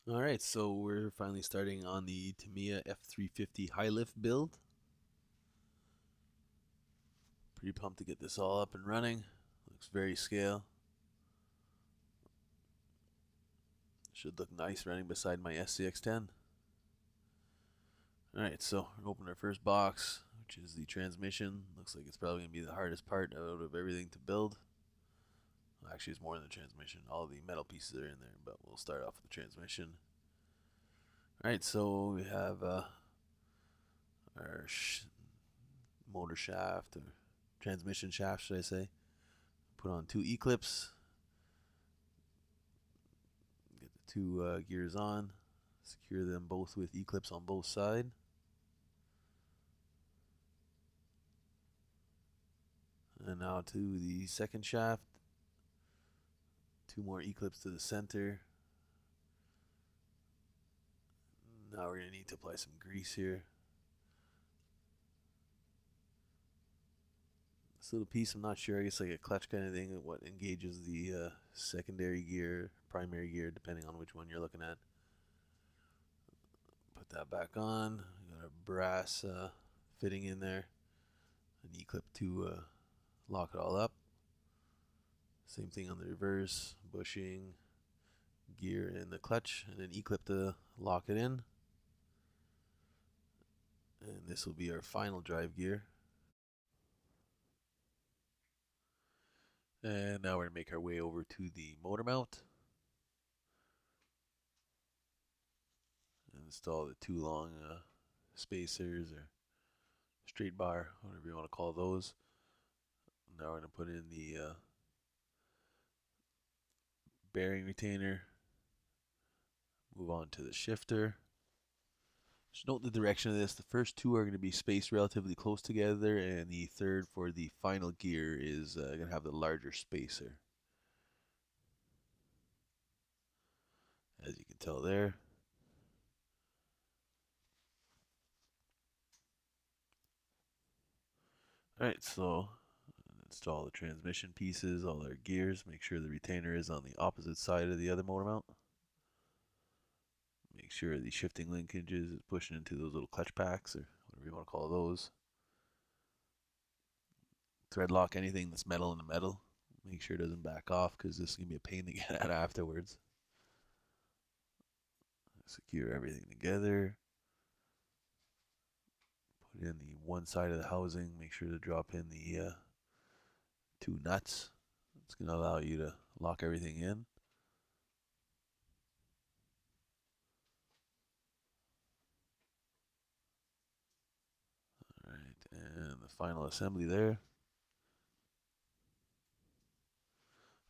Alright, so we're finally starting on the Tamiya F-350 high lift build. Pretty pumped to get this all up and running. Looks very scale. Should look nice running beside my SCX-10. Alright, so we're opening our first box, which is the transmission. Looks like it's probably going to be the hardest part out of everything to build. Well, actually, it's more than the transmission. All the metal pieces are in there, but we'll start off with the transmission. Alright, so we have our motor shaft, or transmission shaft, should I say. Put on two E-clips. Get the two gears on. Secure them both with E-clips on both sides. And now to the second shaft. Two more E-clips to the center. Now we're going to need to apply some grease here. This little piece, I'm not sure, I guess like a clutch kind of thing, what engages the secondary gear, primary gear, depending on which one you're looking at. Put that back on. We got our brass fitting in there. An E-clip to lock it all up. Same thing on the reverse, bushing, gear, and the clutch, and an E-clip to lock it in. And this will be our final drive gear. And now we're going to make our way over to the motor mount. And install the two long spacers or straight bar, whatever you want to call those. Now we're going to put in the bearing retainer. Move on to the shifter. Just note the direction of this. The first two are going to be spaced relatively close together, and the third for the final gear is going to have the larger spacer. As you can tell there. Alright, so install the transmission pieces, all our gears. Make sure the retainer is on the opposite side of the other motor mount. Make sure the shifting linkages is pushing into those little clutch packs, or whatever you want to call those. Thread lock anything that's metal in the metal. Make sure it doesn't back off, because this is going to be a pain to get at afterwards. Secure everything together. Put in the one side of the housing. Make sure to drop in the two nuts. It's going to allow you to lock everything in. Alright, and the final assembly there.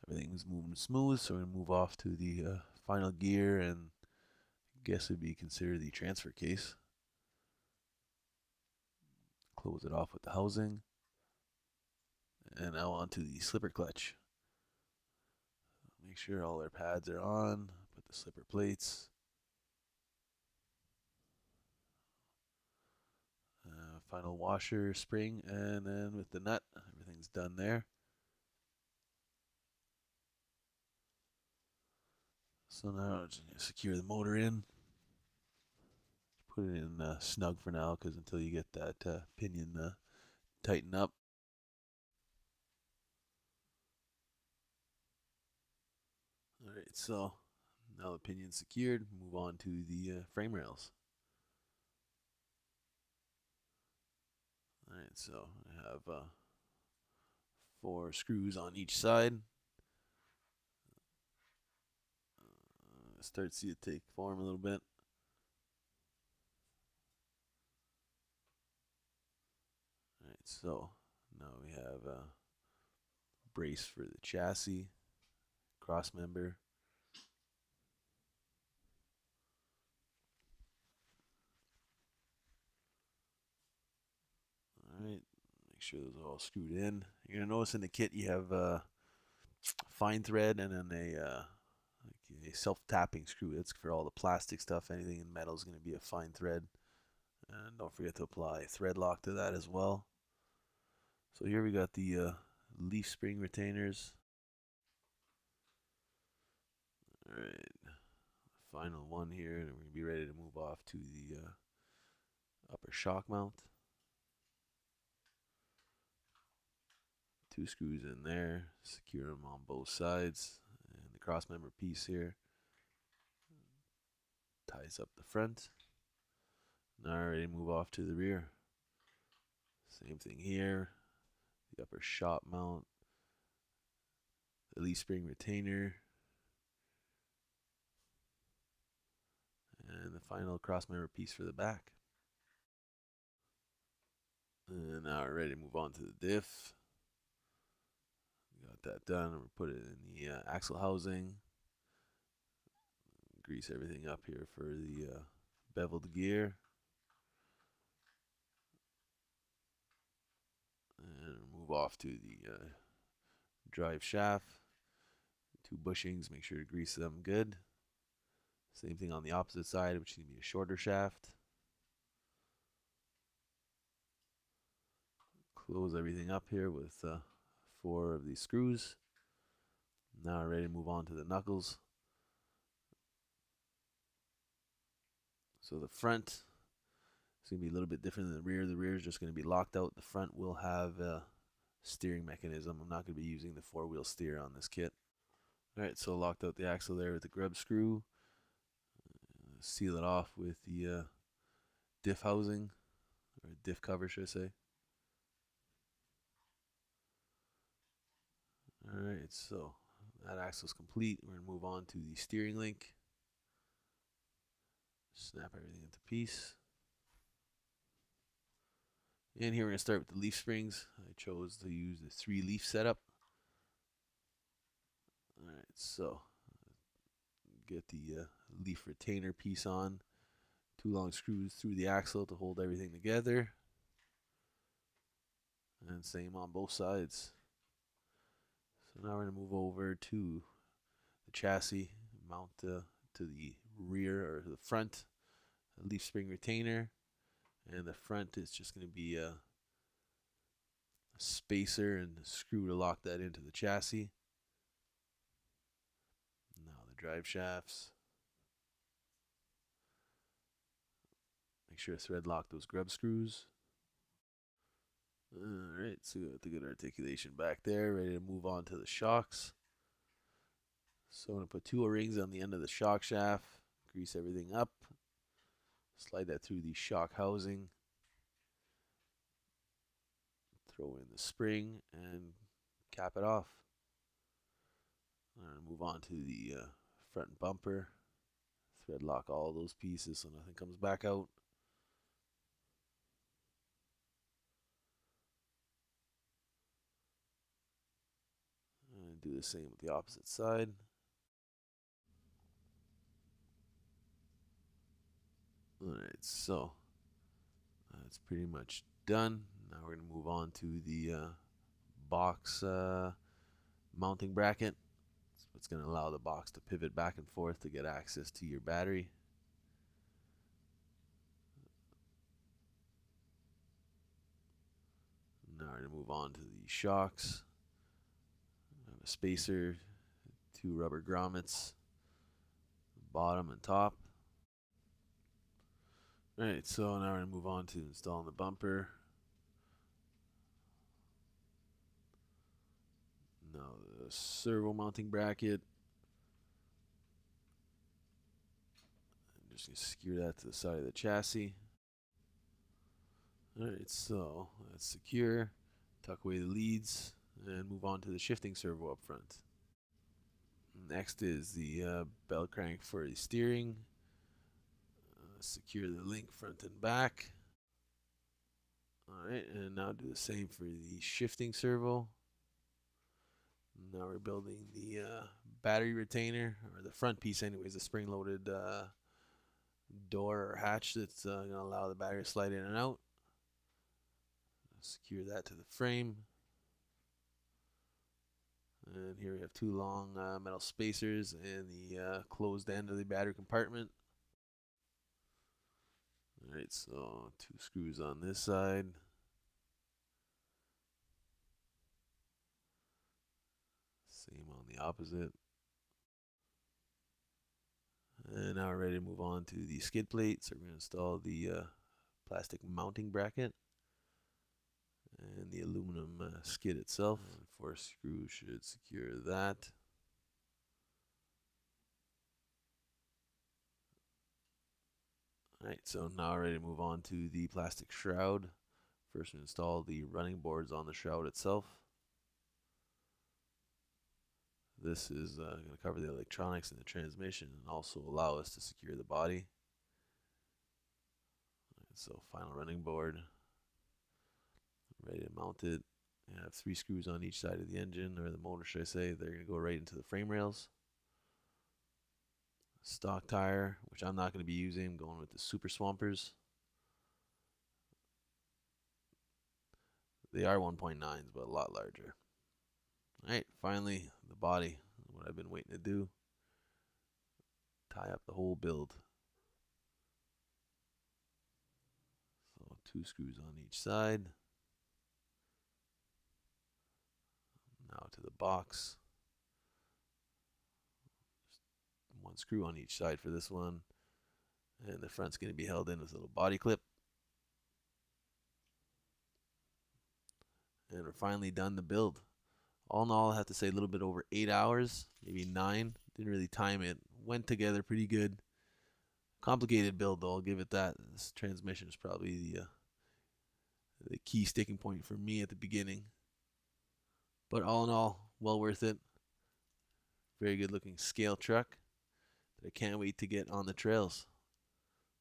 Everything's moving smooth, so we're going to move off to the final gear, and I guess it'd be considered the transfer case. Close it off with the housing. And now onto the slipper clutch. Make sure all our pads are on. Put the slipper plates. Final washer, spring, and then with the nut, everything's done there. So now just secure the motor in. Put it in snug for now, because until you get that pinion tightened up. Alright, so now the pinion's secured, move on to the frame rails. Alright, so I have 4 screws on each side. Start to see it take form a little bit. Alright, so now we have a brace for the chassis, cross member. Alright, make sure those are all screwed in. You're going to notice in the kit you have fine thread and then like a self-tapping screw. That's for all the plastic stuff. Anything in metal is going to be a fine thread. And don't forget to apply thread lock to that as well. So here we got the leaf spring retainers. Alright, final one here, and we're going to be ready to move off to the upper shock mount. 2 screws in there, secure them on both sides, and the cross member piece here ties up the front. Now we're ready to move off to the rear. Same thing here, the upper shock mount, the leaf spring retainer, and the final cross member piece for the back. And now we're ready to move on to the diff. Got that done, and we'll put it in the axle housing. Grease everything up here for the beveled gear. And move off to the drive shaft. 2 bushings, make sure to grease them good. Same thing on the opposite side, which is going to be a shorter shaft. Close everything up here with 4 of these screws. Now we're ready to move on to the knuckles. So the front is going to be a little bit different than the rear. The rear is just going to be locked out. The front will have a steering mechanism. I'm not going to be using the 4-wheel steer on this kit. Alright, so locked out the axle there with the grub screw. Seal it off with the diff housing, or diff cover, should I say. Alright, so that axle is complete. We're going to move on to the steering link. Snap everything into piece. And here we're going to start with the leaf springs. I chose to use the 3-leaf setup. Alright, so get the leaf retainer piece on. 2 long screws through the axle to hold everything together. And same on both sides. So now we're going to move over to the chassis, mount to the rear or the front, a leaf spring retainer, and the front is just going to be a spacer and a screw to lock that into the chassis. Now the drive shafts. Make sure to thread lock those grub screws. Alright, so got the good articulation back there, ready to move on to the shocks. So I'm going to put 2 O-rings on the end of the shock shaft, grease everything up, slide that through the shock housing, throw in the spring, and cap it off. I'm going to move on to the front bumper, thread lock all those pieces so nothing comes back out. And do the same with the opposite side. Alright, so that's pretty much done. Now we're going to move on to the box mounting bracket. So it's going to allow the box to pivot back and forth to get access to your battery. Now we're going to move on to the shocks. I have a spacer, 2 rubber grommets, bottom and top. Alright, so now we're going to move on to installing the bumper. Now the servo mounting bracket. I'm just going to secure that to the side of the chassis. Alright, so that's secure. Tuck away the leads and move on to the shifting servo up front. Next is the bell crank for the steering. Secure the link front and back. Alright, and now do the same for the shifting servo. Now we're building the battery retainer, or the front piece anyways, the spring-loaded door or hatch that's going to allow the battery to slide in and out. Secure that to the frame. And here we have 2 long metal spacers and the closed end of the battery compartment. Alright, so 2 screws on this side. Same on the opposite. And now we're ready to move on to the skid plate. So we're going to install the plastic mounting bracket and the aluminum skid itself. And 4 screws should secure that. Alright, so now we're ready to move on to the plastic shroud. First we install the running boards on the shroud itself. This is going to cover the electronics and the transmission and also allow us to secure the body. So final running board, ready to mount it. I have 3 screws on each side of the engine, or the motor should I say. They're going to go right into the frame rails. Stock tire, which I'm not going to be using. I'm going with the Super Swampers. They are 1.9s, but a lot larger. Alright, finally, the body. What I've been waiting to do. Tie up the whole build. So 2 screws on each side. Now to the box. Just 1 screw on each side for this one. And the front's going to be held in with a little body clip. And we're finally done the build. All in all, I have to say a little bit over 8 hours, maybe 9. Didn't really time it. Went together pretty good. Complicated build though, I'll give it that. This transmission is probably the key sticking point for me at the beginning. But all in all, well worth it. Very good looking scale truck that I can't wait to get on the trails.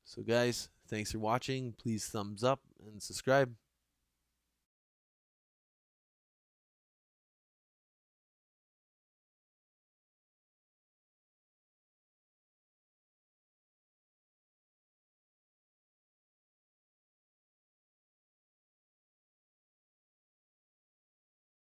So guys, thanks for watching. Please thumbs up and subscribe.